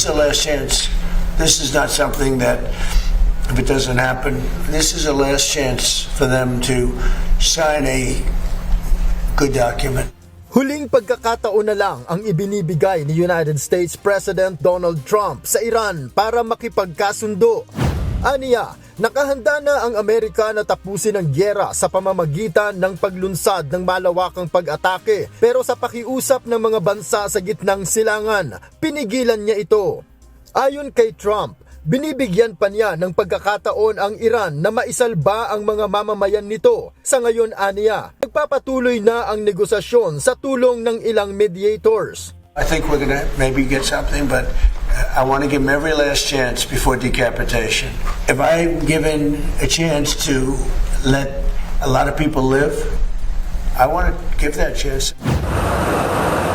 is the last chance. This is not something that, if it doesn't happen, this is a last chance for them to sign a good document. Huling pagkakataon na lang ang ibinibigay ni United States President Donald Trump sa Iran para makipagkasundo. Aniya, nakahanda na ang Amerika na tapusin ang gyera sa pamamagitan ng paglunsad ng malawakang pag-atake, pero sa pakiusap ng mga bansa sa gitnang silangan, pinigilan niya ito. Ayon kay Trump, binibigyan pa niya ng pagkakataon ang Iran na maisalba ang mga mamamayan nito. Sa ngayon, aniya, nagpapatuloy na ang negosasyon sa tulong ng ilang mediators. I think we're going to maybe get something, but I want to give them every last chance before decapitation. If I'm given a chance to let a lot of people live, I want to give that chance.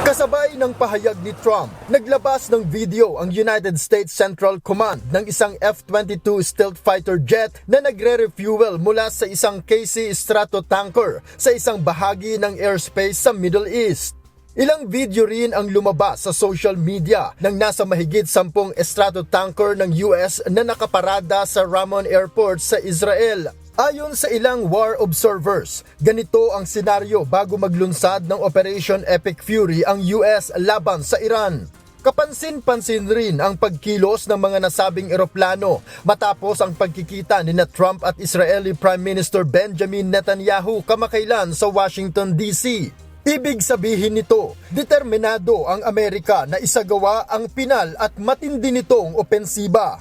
Kasabay ng pahayag ni Trump, naglabas ng video ang United States Central Command ng isang F-22 stealth fighter jet na nagre-refuel mula sa isang KC Stratotanker sa isang bahagi ng airspace sa Middle East. Ilang video rin ang lumabas sa social media ng nasa mahigit 10 Stratotanker ng US na nakaparada sa Ramon Airport sa Israel. Ayon sa ilang war observers, ganito ang senaryo bago maglunsad ng Operation Epic Fury ang US laban sa Iran. Kapansin-pansin rin ang pagkilos ng mga nasabing eroplano matapos ang pagkikita ni Trump at Israeli Prime Minister Benjamin Netanyahu kamakailan sa Washington, D.C. Ibig sabihin nito, determinado ang Amerika na isagawa ang pinal at matindi nitong opensiba.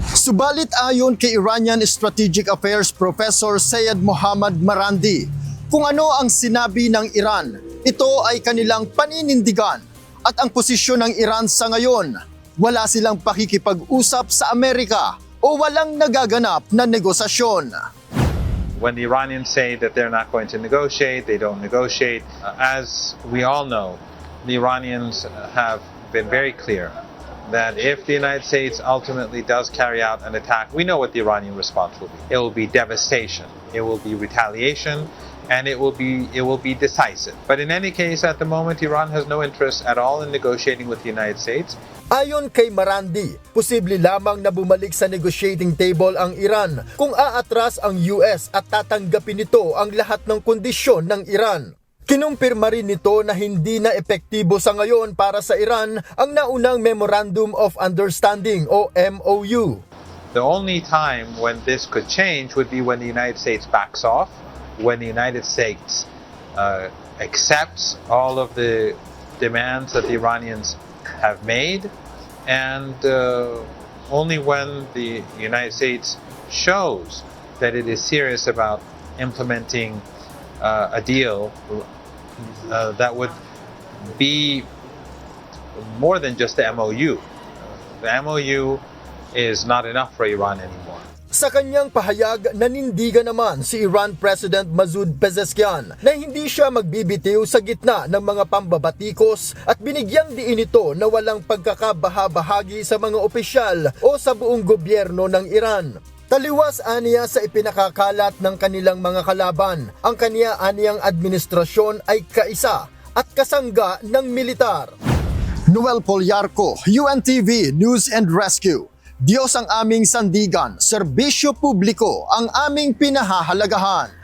Subalit ayon kay Iranian Strategic Affairs Professor Syed Mohammad Marandi, kung ano ang sinabi ng Iran, ito ay kanilang paninindigan at ang posisyon ng Iran sa ngayon, wala silang pakikipag-usap sa Amerika o walang nagaganap na negosasyon. When the Iranians say that they're not going to negotiate, they don't negotiate. As we all know, the Iranians have been very clear that if the United States ultimately does carry out an attack, we know what the Iranian response will be. It will be devastation, it will be retaliation, and it will be decisive. But in any case, at the moment, Iran has no interest at all in negotiating with the United States. Ayon kay Marandi, posible lamang na bumalik sa negotiating table ang Iran kung aatras ang US at tatanggapin nito ang lahat ng kondisyon ng Iran. Kinumpirma rin nito na hindi na epektibo sa ngayon para sa Iran ang naunang Memorandum of Understanding o MOU. The only time when this could change would be when the United States backs off, when the United States accepts all of the demands that the Iranians have made, and only when the United States shows that it is serious about implementing a deal that would be more than just the MOU. The MOU is not enough for Iran anymore. Sa kanyang pahayag, nanindigan naman si Iran President Masoud Pezeshkian na hindi siya magbibitiw sa gitna ng mga pambabatikos at binigyang diin ito na walang pagkakabahabahagi sa mga opisyal o sa buong gobyerno ng Iran. Taliwas aniya sa ipinakakalat ng kanilang mga kalaban, ang kaniya aniyang administrasyon ay kaisa at kasangga ng militar. Noel Polyarco, UNTV News and Rescue. Diyos ang aming sandigan, serbisyo publiko ang aming pinahahalagahan.